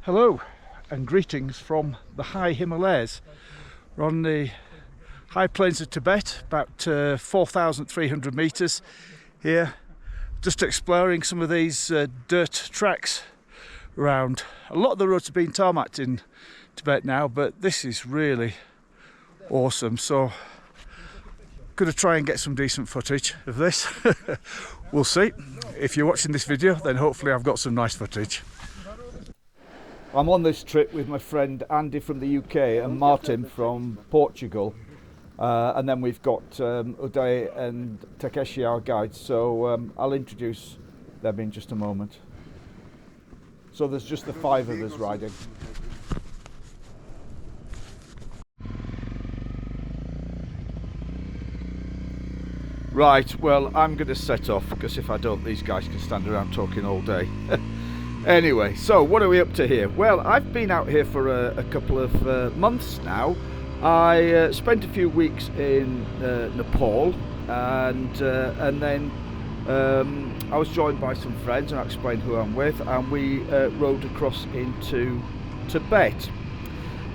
Hello and greetings from the high Himalayas. We're on the high plains of Tibet, about 4,300 meters here, just exploring some of these dirt tracks around. A lot of the roads have been tarmacked in Tibet now, but this is really awesome. So going to try and get some decent footage of this. We'll see. If you're watching this video, then hopefully I've got some nice footage. I'm on this trip with my friend Andy from the UK and Martin from Portugal, and then we've got Uday and Takeshi, our guides, so I'll introduce them in just a moment. So there's just the 5 of us riding. Right, well, I'm going to set off, because if I don't, these guys can stand around talking all day. Anyway, so what are we up to here? Well, I've been out here for a couple of months now. I spent a few weeks in Nepal, and then I was joined by some friends, and I'll explain who I'm with, and we rode across into Tibet.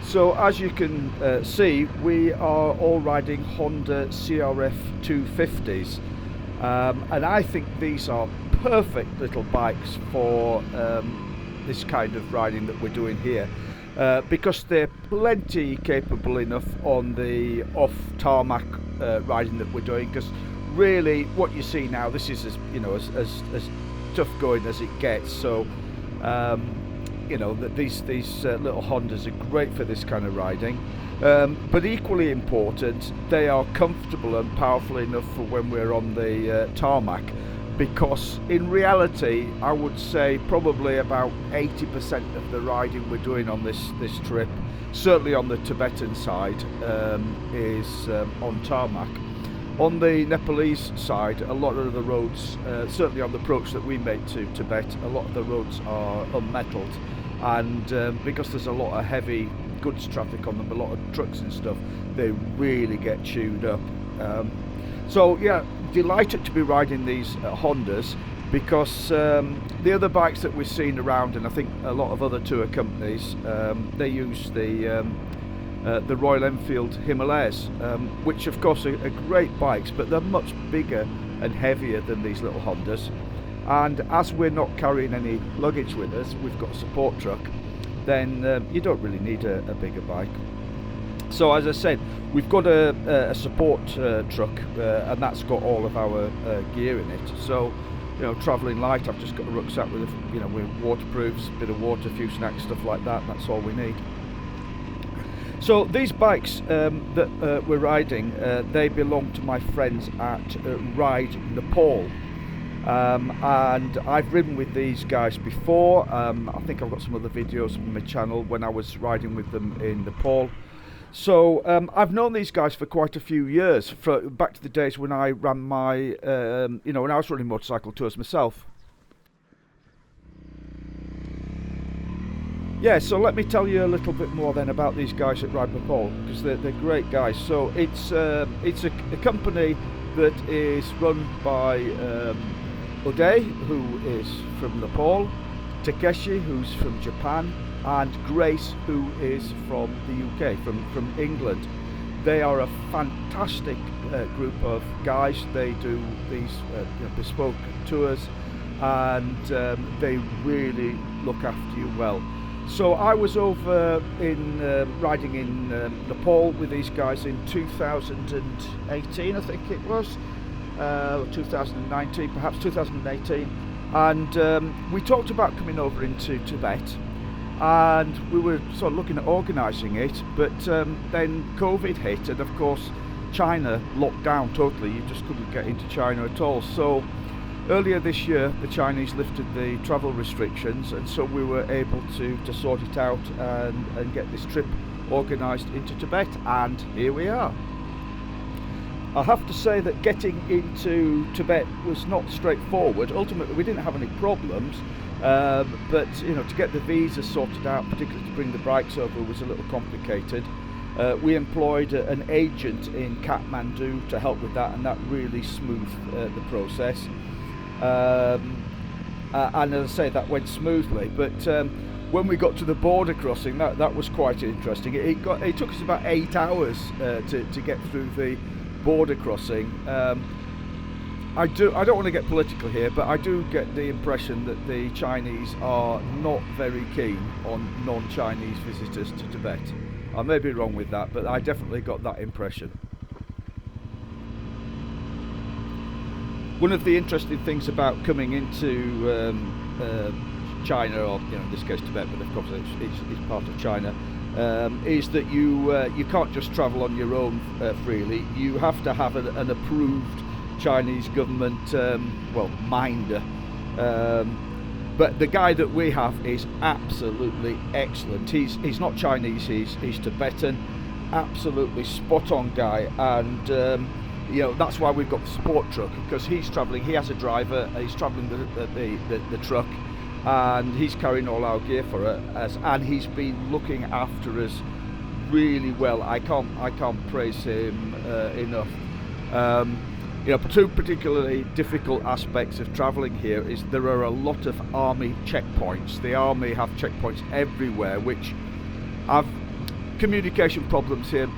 So as you can see, we are all riding Honda CRF 250s, and I think these are perfect little bikes for this kind of riding that we're doing here, because they're plenty capable enough on the off tarmac riding that we're doing. Because really, what you see now, this is as tough going as it gets. So these little Hondas are great for this kind of riding. But equally important, they are comfortable and powerful enough for when we're on the tarmac. Because in reality, I would say probably about 80% of the riding we're doing on this trip, certainly on the Tibetan side, is on tarmac. On the Nepalese side, a lot of the roads, certainly on the approach that we made to Tibet, a lot of the roads are unmetalled, and because there's a lot of heavy goods traffic on them, a lot of trucks and stuff, they really get chewed up. So yeah, delighted to be riding these Hondas, because the other bikes that we've seen around, and I think a lot of other tour companies, they use the Royal Enfield Himalayas, which of course are great bikes, but they're much bigger and heavier than these little Hondas. And as we're not carrying any luggage with us, we've got a support truck, then you don't really need a bigger bike. So as I said, we've got a support truck, and that's got all of our gear in it. So, travelling light. I've just got a rucksack with, with waterproofs, a bit of water, a few snacks, stuff like that. That's all we need. So these bikes that we're riding, they belong to my friends at Ride Nepal. And I've ridden with these guys before. I think I've got some other videos on my channel when I was riding with them in Nepal. So I've known these guys for quite a few years, back to the days when I ran my, when I was running motorcycle tours myself. Yeah, so let me tell you a little bit more then about these guys at Ride Nepal, because they're great guys. So it's a company that is run by Uday, who is from Nepal, Takeshi, who's from Japan, and Grace, who is from the UK, from England. They are a fantastic group of guys. They do these bespoke tours, and they really look after you well. So I was over in riding in Nepal with these guys in 2018, I think it was, 2019, perhaps 2018, and we talked about coming over into Tibet. And we were sort of looking at organising it, but then COVID hit, and of course China locked down totally. You just couldn't get into China at all. So earlier this year the Chinese lifted the travel restrictions, and so we were able to sort it out and get this trip organised into Tibet, and here we are. I have to say that getting into Tibet was not straightforward. Ultimately we didn't have any problems. But to get the visa sorted out, particularly to bring the bikes over, was a little complicated. We employed an agent in Kathmandu to help with that, and that really smoothed the process. And as I say, that went smoothly. But when we got to the border crossing, that was quite interesting. It took us about 8 hours to get through the border crossing. I don't want to get political here, but I do get the impression that the Chinese are not very keen on non-Chinese visitors to Tibet. I may be wrong with that, but I definitely got that impression. One of the interesting things about coming into China, or in this case Tibet, but of course it's part of China, is that you can't just travel on your own freely. You have to have an approved Chinese government minder. But the guy that we have is absolutely excellent. He's not Chinese, he's Tibetan, absolutely spot on guy, and that's why we've got the support truck, because he's travelling. He has a driver. He's travelling the truck, and he's carrying all our gear for us, and he's been looking after us really well. I can't praise him enough. Two particularly difficult aspects of travelling here is there are a lot of army checkpoints. The army have checkpoints everywhere, which have communication problems here,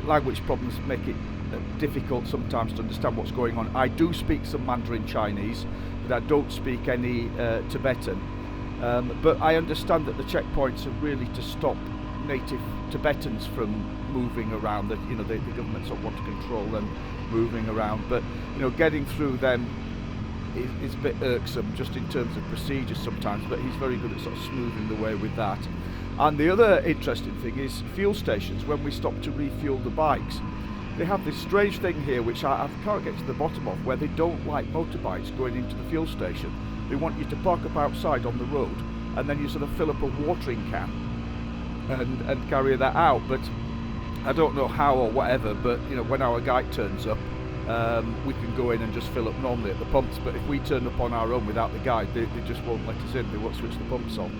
language problems make it difficult sometimes to understand what's going on. I do speak some Mandarin Chinese, but I don't speak any Tibetan. But I understand that the checkpoints are really to stop native Tibetans from moving around. That the governments don't want to control them moving around, but getting through them is a bit irksome just in terms of procedures sometimes, but he's very good at sort of smoothing the way with that. And the other interesting thing is fuel stations. When we stop to refuel the bikes, they have this strange thing here which I can't get to the bottom of, where they don't like motorbikes going into the fuel station. They want you to park up outside on the road, and then you sort of fill up a watering can and carry that out. But I don't know how or whatever, but when our guide turns up, we can go in and just fill up normally at the pumps. But if we turn up on our own without the guide, they just won't let us in. They won't switch the pumps on.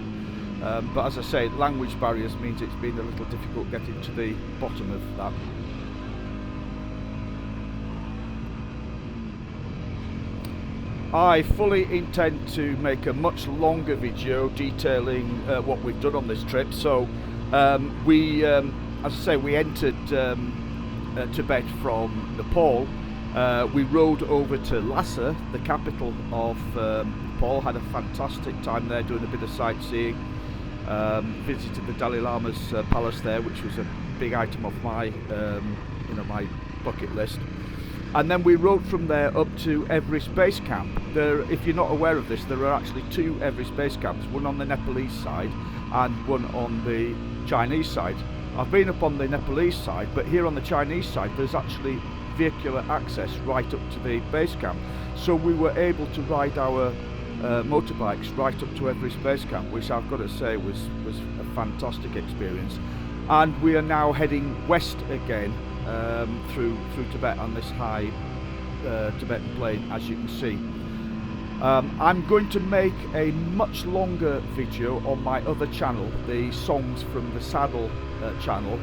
But as I say, language barriers means it's been a little difficult getting to the bottom of that. I fully intend to make a much longer video detailing what we've done on this trip. So as I say, we entered Tibet from Nepal. We rode over to Lhasa, the capital of Nepal. Had a fantastic time there, doing a bit of sightseeing. Visited the Dalai Lama's palace there, which was a big item off my my bucket list. And then we rode from there up to Everest Base Camp. If you're not aware of this, there are actually 2 Everest Base Camps, one on the Nepalese side and one on the Chinese side. I've been up on the Nepalese side, but here on the Chinese side there's actually vehicular access right up to the base camp. So we were able to ride our motorbikes right up to Everest Base Camp, which I've got to say was a fantastic experience. And we are now heading west again through Tibet on this high Tibetan plain, as you can see. I'm going to make a much longer video on my other channel, the Songs from the Saddle channel,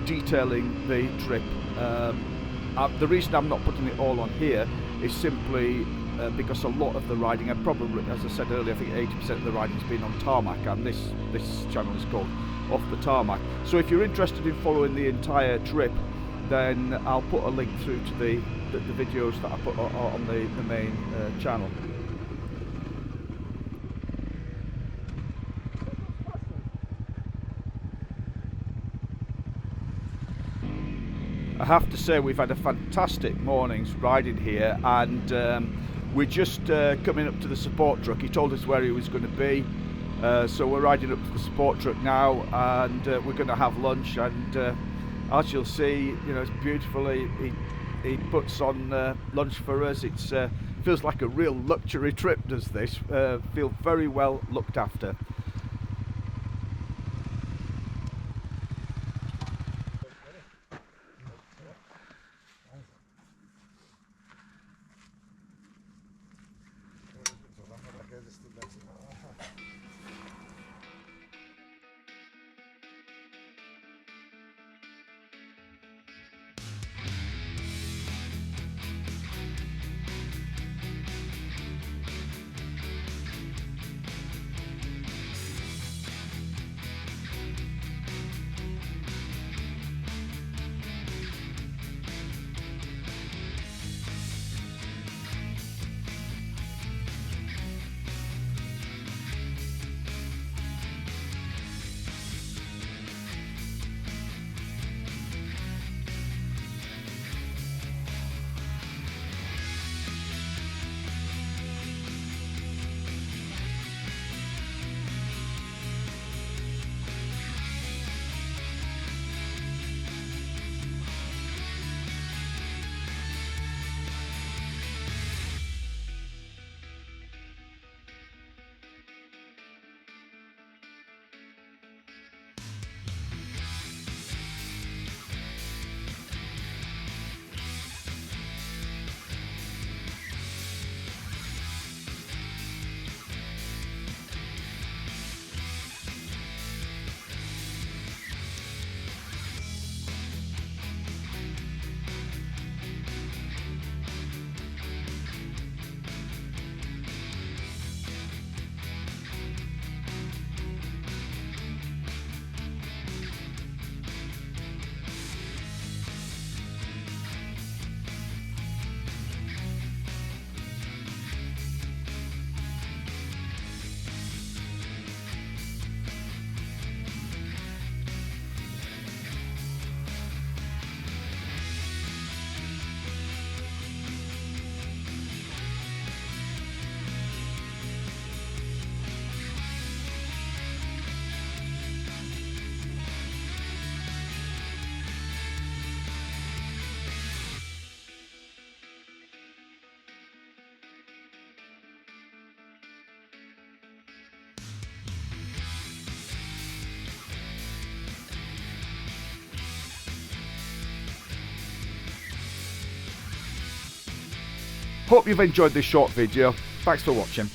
detailing the trip. The reason I'm not putting it all on here is simply because a lot of the riding, and probably, as I said earlier, I think 80% of the riding's been on Tarmac, and this channel is called Off the Tarmac. So if you're interested in following the entire trip, then I'll put a link through to the videos that I put on the main channel. I have to say we've had a fantastic morning's riding here, and we're just coming up to the support truck. He told us where he was going to be, so we're riding up to the support truck now, and we're going to have lunch. And as you'll see, it's beautiful. He puts on lunch for us. It feels like a real luxury trip, does this. Feel very well looked after. Hope you've enjoyed this short video. Thanks for watching.